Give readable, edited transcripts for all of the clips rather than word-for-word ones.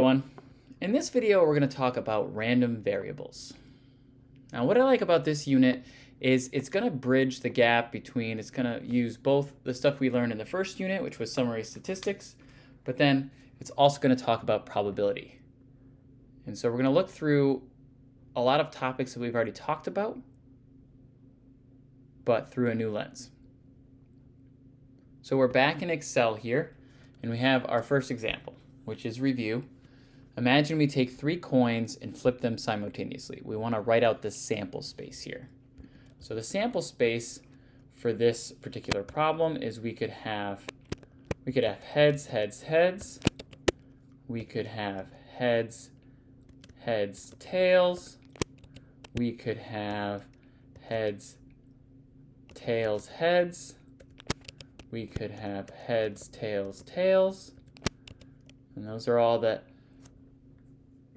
Everyone. In this video, we're going to talk about random variables. Now, what I like about this unit is it's going to bridge the gap between, it's going to use both the stuff we learned in the first unit, which was summary statistics, but then it's also going to talk about probability. And so we're going to look through a lot of topics that we've already talked about, but through a new lens. So we're back in Excel here, and we have our first example, which is review. Imagine we take 3 coins and flip them simultaneously. We want to write out the sample space here. So the sample space for this particular problem is we could have heads, heads, heads. We could have heads, heads, tails. We could have heads, tails, heads. We could have heads, tails, tails. And those are all the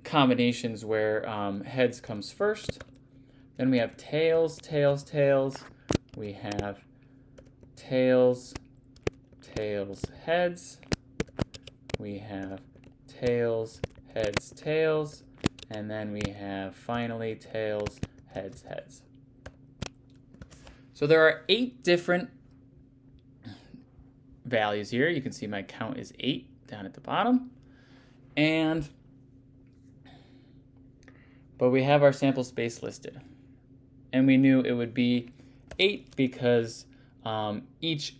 combinations where heads comes first. Then we have tails, tails, tails. We have tails, tails, heads. We have tails, heads, tails. And then we have finally tails, heads, heads. So there are 8 different values here. You can see my count is 8 down at the bottom. But we have our sample space listed. And we knew it would be 8 because each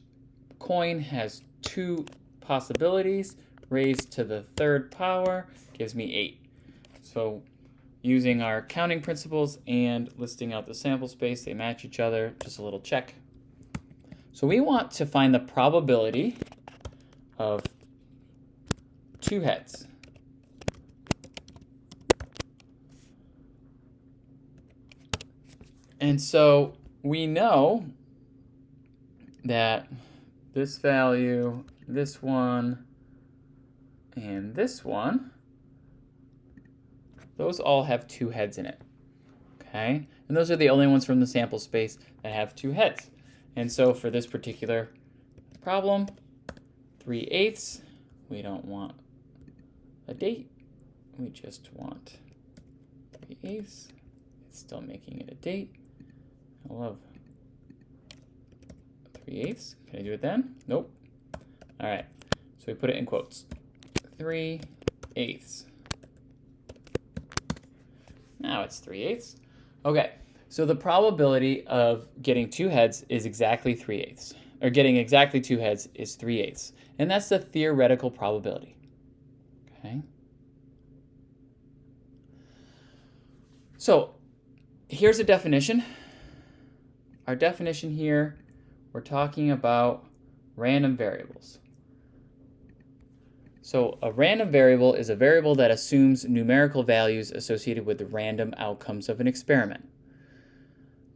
coin has 2 possibilities. Raised to the 3rd power gives me 8. So using our counting principles and listing out the sample space, they match each other. Just a little check. So we want to find the probability of 2 heads. And so we know that this value, this one, and this one, those all have 2 heads in it. Okay? And those are the only ones from the sample space that have 2 heads. And so for this particular problem, 3/8, we don't want a date. We just want 3/8. It's still making it a date. I love 3/8. Can I do it then? Nope. All right. So we put it in quotes. 3/8. Now it's 3/8. Okay. So the probability of getting 2 heads is exactly 3/8. Or getting exactly 2 heads is 3/8. And that's the theoretical probability. Okay. So here's a definition. Our definition here, we're talking about random variables. So a random variable is a variable that assumes numerical values associated with the random outcomes of an experiment.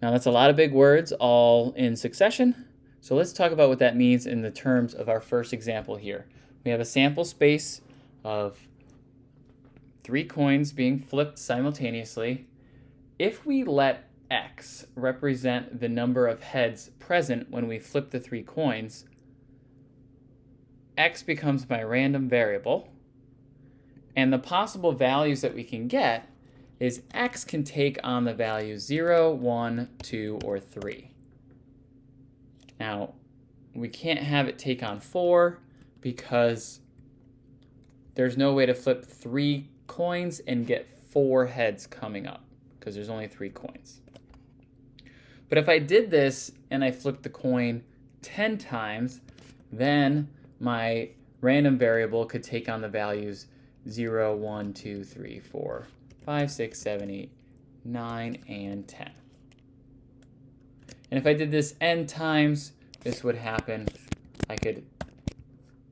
Now that's a lot of big words all in succession. So let's talk about what that means in the terms of our first example here. We have a sample space of 3 coins being flipped simultaneously. If we let X represent the number of heads present when we flip the 3 coins, X becomes my random variable. And the possible values that we can get is X can take on the values 0, 1, 2, or 3. Now, we can't have it take on 4 because there's no way to flip 3 coins and get 4 heads coming up because there's only 3 coins. But if I did this and I flipped the coin 10 times, then my random variable could take on the values 0, 1, 2, 3, 4, 5, 6, 7, 8, 9, and 10. And if I did this n times, this would happen.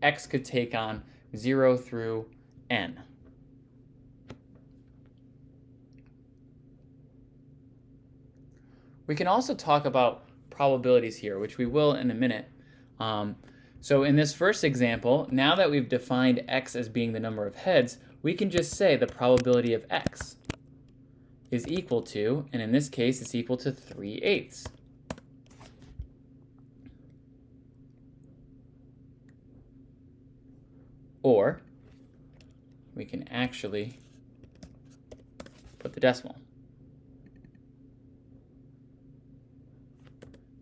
X could take on 0 through n. We can also talk about probabilities here, which we will in a minute. So in this first example, now that we've defined X as being the number of heads, we can just say the probability of X is equal to, and in this case, it's equal to 3/8. Or we can actually put the decimal.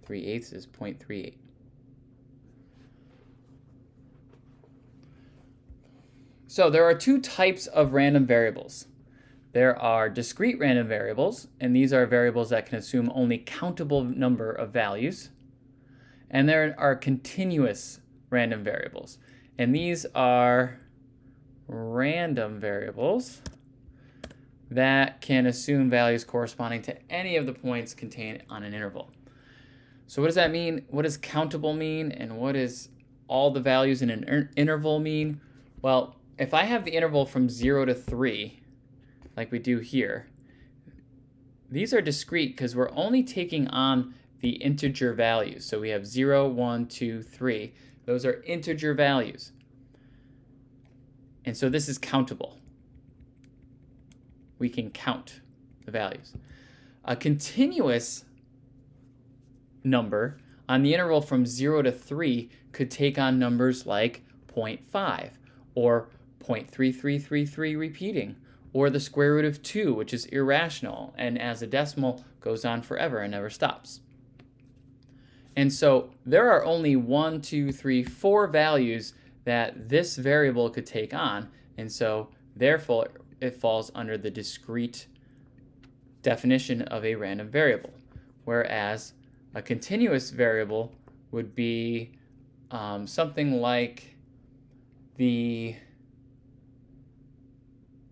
3/8 is 0.38. So there are two types of random variables. There are discrete random variables, and these are variables that can assume only countable number of values. And there are continuous random variables, and these are random variables that can assume values corresponding to any of the points contained on an interval. So what does that mean? What does countable mean? And what does all the values in an interval mean? Well, if I have the interval from 0 to 3, like we do here, these are discrete because we're only taking on the integer values. So we have 0, 1, 2, 3. Those are integer values. And so this is countable. We can count the values. A continuous number on the interval from 0 to 3 could take on numbers like 0.5 or 0.3333 repeating, or the square root of 2, which is irrational, and as a decimal goes on forever and never stops. And so there are only 1, 2, 3, 4 values that this variable could take on, and so therefore it falls under the discrete definition of a random variable, whereas a continuous variable would be something like the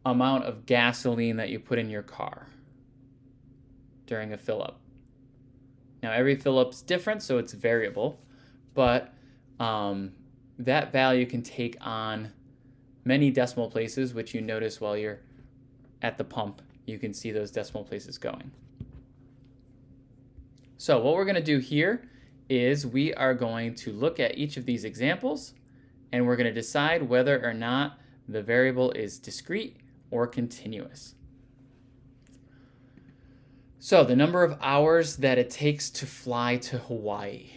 amount of gasoline that you put in your car during a fill-up. Now every fill-up's different, so it's variable, but that value can take on many decimal places, which you notice while you're at the pump. You can see those decimal places going. So what we're going to do here is we are going to look at each of these examples, and we're going to decide whether or not the variable is discrete or continuous. So the number of hours that it takes to fly to Hawaii.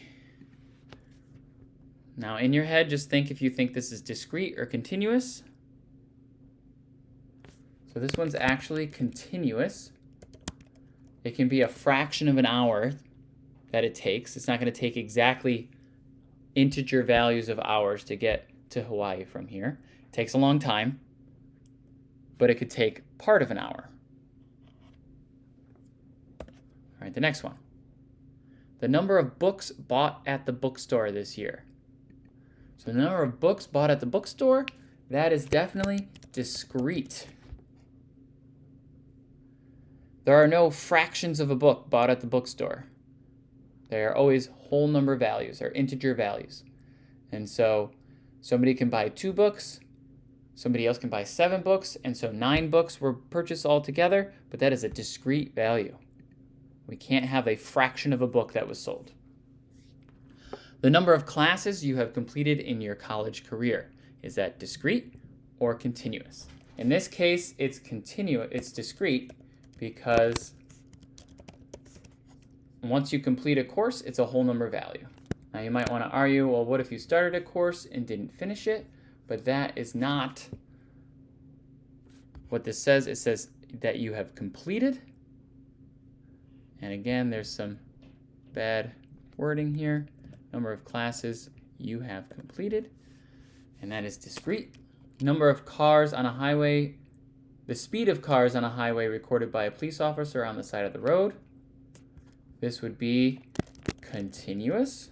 Now in your head, just think if you think this is discrete or continuous. So this one's actually continuous. It can be a fraction of an hour that it takes. It's not going to take exactly integer values of hours to get to Hawaii from here. It takes a long time, but it could take part of an hour. All right, the next one. The number of books bought at the bookstore this year. So the number of books bought at the bookstore, that is definitely discrete. There are no fractions of a book bought at the bookstore. They are always whole number values, or integer values. And so somebody can buy 2 books, somebody else can buy 7 books, and so 9 books were purchased all together, but that is a discrete value. We can't have a fraction of a book that was sold. The number of classes you have completed in your college career. Is that discrete or continuous? In this case, it's discrete because once you complete a course, it's a whole number value. Now you might want to argue, well, what if you started a course and didn't finish it? But that is not what this says. It says that you have completed. And again, there's some bad wording here. Number of classes you have completed, and that is discrete. Number of cars on a highway, the speed of cars on a highway recorded by a police officer on the side of the road. This would be continuous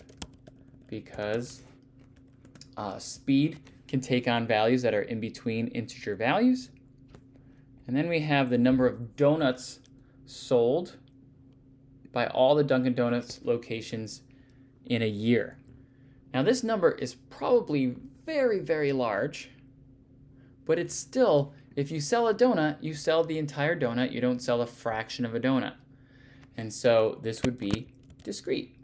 because speed can take on values that are in between integer values. And then we have the number of donuts sold by all the Dunkin' Donuts locations in a year. Now this number is probably very, very large, but it's still, if you sell a donut, you sell the entire donut, you don't sell a fraction of a donut. And so this would be discrete.